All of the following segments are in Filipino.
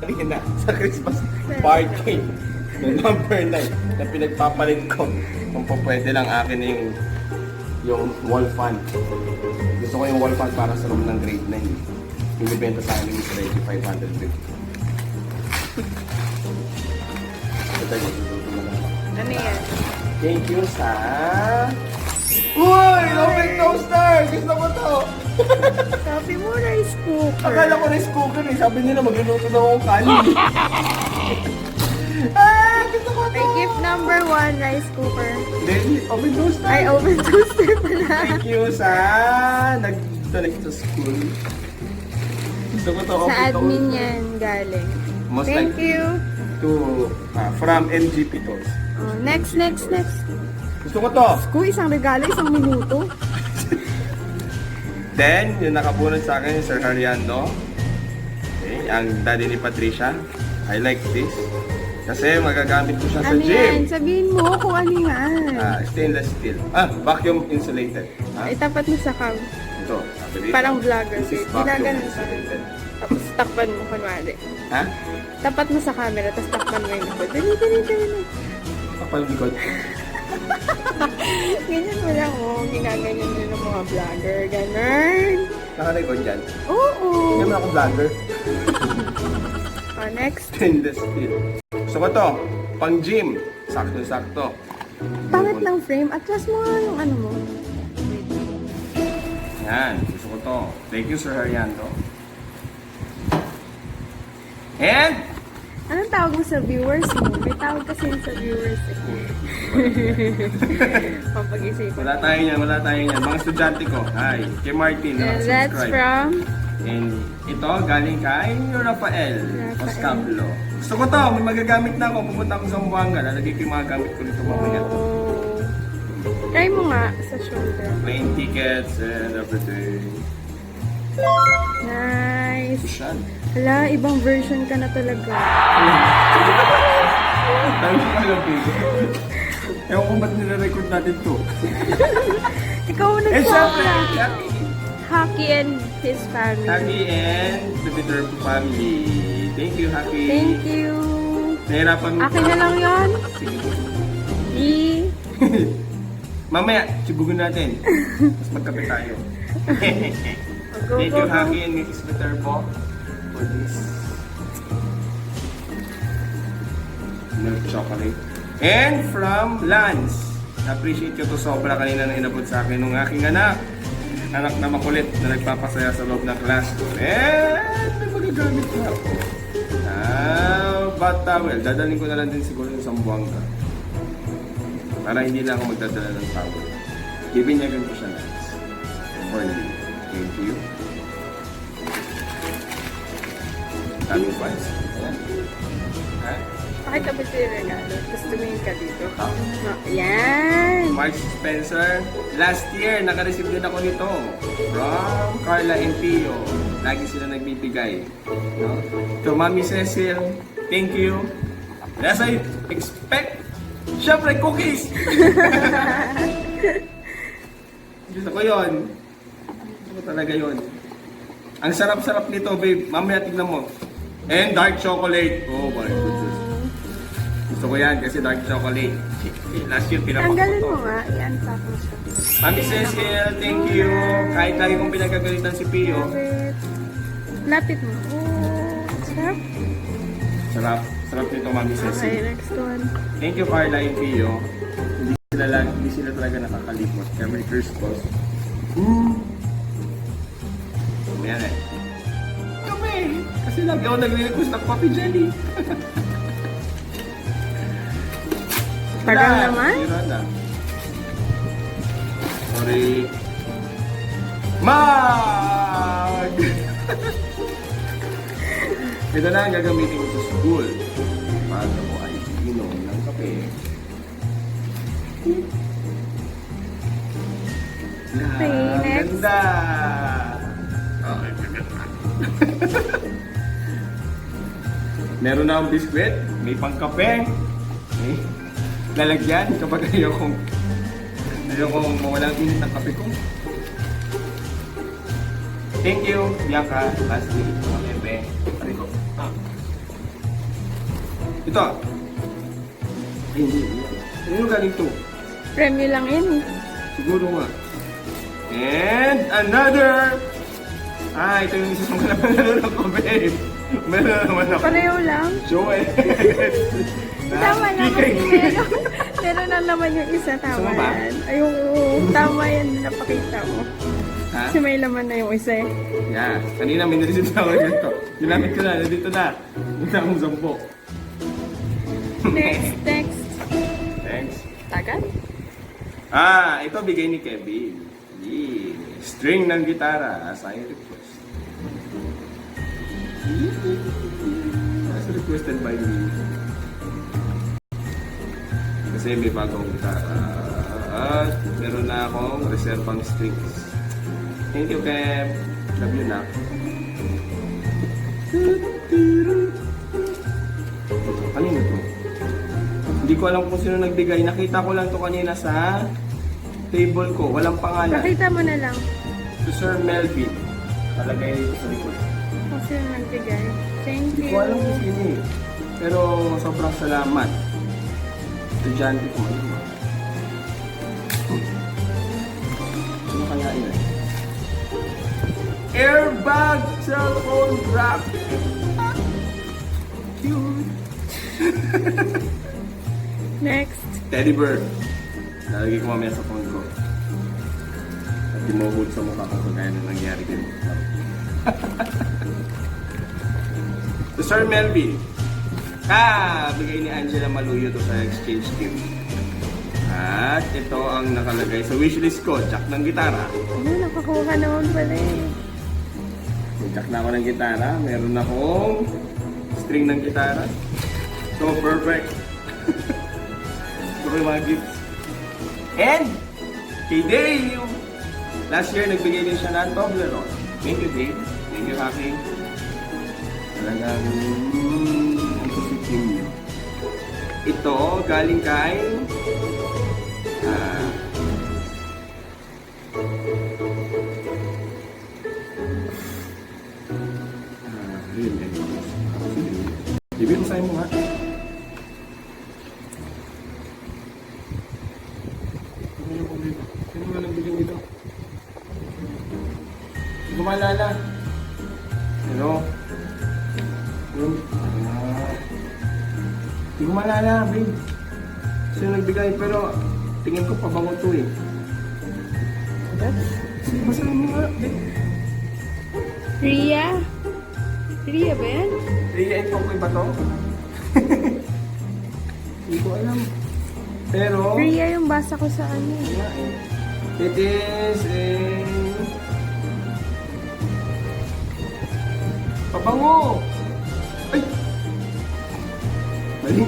kanina sa Christmas party ng number 9 na pinagpapalit ko kung po pwede lang akin yung wall fan. Gusto ko yung wall fan para sa room ng grade 9. Binibenta sa akin yung Reggie 550. Ito yung susuto na lang. Ano yan? Thank you sa... Uy! Oven toaster! Gusto ko to! Sabi mo, rice cooker. Akala ko rice cooker eh. Sabi nila magluluto daw akong kanin. Gusto ko to! May gift number 1, rice cooker. Then, oven toaster. Ay, oven toaster pala. Thank you sa nag-donate sa school. Gusto ko to. Sa oven admin toaster. yan galing. Most Thank like you. to from MGP Toys. Oh, next. Gusto ko to. Kung isang regalo, isang minuto. Then, yung nakabunod sa akin yung Sir Hariando. Okay, ang daddy ni Patricia. I like this. Kasi magagamit ko siya sa Ano yan? gym. Sabihin mo kung ano yan. Stainless steel. Vacuum insulated. Itapat mo sa cam. Ito. sabi dito. Parang vlogger. This is Ginaganon vacuum ka. insulated. Tapos takpan mo kunwari. Ha? Tapat mo sa camera, tapos takpan mo yung likod. Dali. Kapal likod. Ganyan mo lang, oh. Ginaganyan nyo ng mga vlogger. Ganon. Nakalikod dyan. Oo. Hindi naman ako vlogger. Oh, next. Stainless steel. Gusto ko to. Pang gym. Sakto-sakto. Pangit ng frame. Atras mo nga yung ano mo. Yan. Gusto ko to. Thank you, Sir Hariando. And Anong tawag mo sa viewers mo? May tawag kasi yun sa viewers eh. Pampag-isipan. wala tayo niyan. Mga estudyante ko. Hi. Kay Martin. And that's Subscribe. from... And ito, galing kay Rafael Pascablo. Gusto ko to. May magagamit na ako. Pupunta ako sa Zamboanga. Lalagay ko yung mga gamit ko nito mamaya. Oh. Try mo nga sa shoulder. Plane tickets and everything. Nice. Social. Hala, ibang version ka na talaga. Tayo ko alam, baby. Ewan ko ba't nire-record natin to. Ikaw Eh, syempre, nagpapala. Haki and his family. Haki and the Viterbo family. Thank you, Haki. Thank you. Nahirapan mo. Akin na lang yan. Sige. Mamaya, sibugun natin. Mas magkape tayo. Go, Thank go, you, go. Haki and Mrs. Viterbo, for this milk chocolate. And from Lance. Na-appreciate ko to sobra kanina na inabot sa akin ng aking anak. Anak na makulit na nagpapasaya sa loob ng classroom. And may magagamit na ako. Bath towel. Dadalhin ko na lang din siguro yung Zamboanga. Para hindi na ako magdadala ng towel. Bibinyagan ko siya, Lance. For you. Thank you. Daming fans. Ayan. Ha? Pakita mo siya yung regalo. Tapos tumingin ka dito. Ah. Yan. Mark Spencer. Last year, naka-receive din ako nito. From Carla and Pio. Lagi sila nagbibigay. No? To Mami Cecil, thank you. And as I expect, syempre cookies! Gusto ko yun. Gusto ko talaga yun. Ang sarap-sarap nito, babe. Mamaya tignan mo. And dark chocolate. Oh my goodness. Gusto ko yan kasi dark chocolate. Last year pinapakot Tanggalin ko. mo nga. Yan, tapos siya. Mami Cecil, thank you. Kahit lagi kong pinagagalitan si Pio. Lapit. Lapit mo. Oh, sarap. Sarap. Sarap nito, Mami Okay, Cecil. next one. Thank you, Carla and Pio. Hindi sila talaga nakakalimot. Kaya may curse calls. Yan eh. Kami! Kasi lagi ako nagre-request ng coffee jelly. Tagal naman. Sira na. Sorry. Mag! Ito na ang gagamitin ko sa school. Para ko ay inom ng kape. Okay, next. Ganda! Okay, ganda. Meron na akong biskwit, may pangkape, may lalagyan kapag ayokong mawalang init ng kape ko. Thank you, Bianca, lastly, Ebe, Rico. Ito. Ay, hindi. Ano galing to? Premyo lang yun eh. Siguro nga. And another! Ito yung isa sa mga naman ko, babe. Meron naman ako. Pareho lang. Show eh. Tama lang kasi meron. Meron na naman yung isa. Gusto Tama mo ba? yan. Ay, oo. Tama yan. Napakita mo. Ha? Kasi may laman na yung isa eh. Yan. Kanina may nareceive na ako ganito. Ginamit ko na. Nandito na. Ito akong 10. Next. Thanks. Tagal? Ito bigay ni Kevin. Yeah. String ng gitara as I request. As requested by me. Kasi may bagong gitara. At meron na akong reservang strings. Thank you, Kev. Love you na. Kanina to? Hindi ko alam kung sino nagbigay. Nakita ko lang to kanina sa table ko. Walang pangalan. Pakita mo na lang. To Sir Melvin. Talagay dito sa likod. Kung sino nagbigay. Thank Hindi you. ko alam kung sino eh. Pero sobrang salamat. Estudyante ko man. Ano kaya yun? Airbag cellphone wrap. Cute. Next. Teddy bear. Lalagay ko mamaya sa phone ko. At dimuhod sa mukha ko kung kaya na nangyari din. To Sir Melvin. Bigay ni Angela Maluyo to sa exchange gift. At ito ang nakalagay sa wishlist ko. Jack ng gitara. Nakakuha naman pala eh. May jack na ako ng gitara. Meron akong string ng gitara. So perfect. Ito ko yung mga gifts. And kay Dave. Last year nagbigay din siya ng Toblerone. Thank you, Dave. Thank you, Happy. Talagang ang positive niyo. Ito galing kay Real Ibig mo sa'yo mo nga. Ano nga nagbigay dito? Hindi ko maalala. Pero, yun. Hindi ko maalala, babe. Sino nagbigay, pero tingin ko pabango to eh. Sige, basahin mo nga, babe. Ria? Ria ba yan? Ria and Pokoy ba to? Hindi ko alam. Pero, Ria yung basa ko sa ano eh. yeah, it is a pabango! Ay! Mali!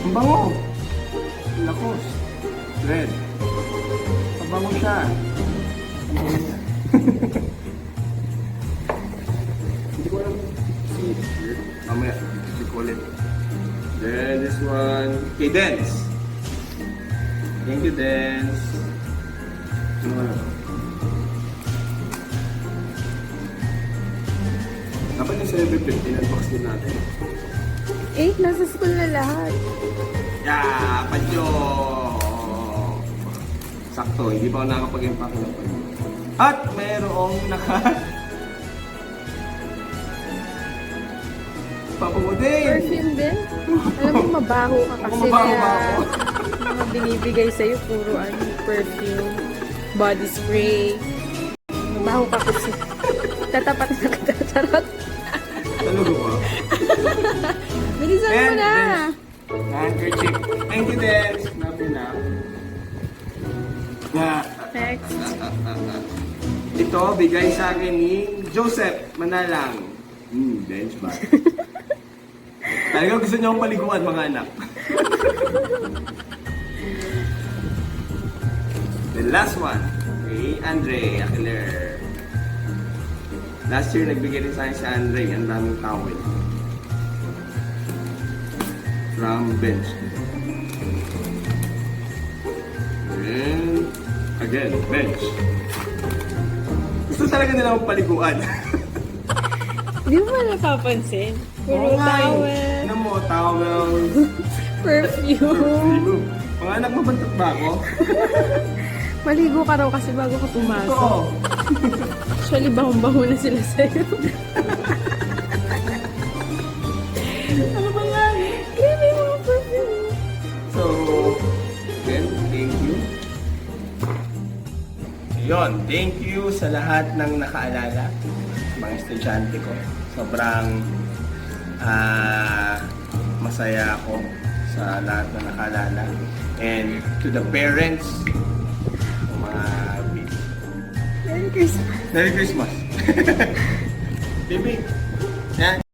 Ang bango! Lakos! Red! Pabango siya! Hindi ko alam si mamaya, hindi ko ulit. Then this one, kay Dance. Thank you, Dance. Ano ba na to? Dapat yung celebrity, in-unbox din natin. Nasa school na lahat. Yeah, padyo! Sakto, hindi pa ako nakakapag-impact ng padyo. At mayroong pabango din! Perfume din? Alam mo, mabaho ka kasi Mabaho ba kaya ako? mga binibigay sa'yo puro perfume, body spray. Mabaho ka kasi. Tatapat na kita, charot. Talaga ba? Bilisan mo na! Handkerchief. Thank you, Dance. Love you na. Next. Ito, bigay sa akin ni Joseph Manalang. Bench ba? Talaga gusto niyo akong paliguan, mga anak. The last one, kay Andre Aquiler. Last year, nagbigay rin sa akin si Andre. Ang daming towel. From Bench. And again, Bench. Gusto talaga nila akong paliguan. Hindi mo ba napapansin? Puro towel, Ano mo, towel, perfume. mga anak, mabantot ba ako? Maligo ka raw kasi bago ka pumasok. Oo. Actually, bahong-baho na sila sa'yo. Ano ba nga? Grabe yung mga perfume. So, again, thank you. Yun, thank you sa lahat ng nakaalala, mga estudyante ko. Sobrang masaya ako sa lahat na nakaalala. And to the parents, mga Merry Christmas. Merry Christmas! Baby, yan.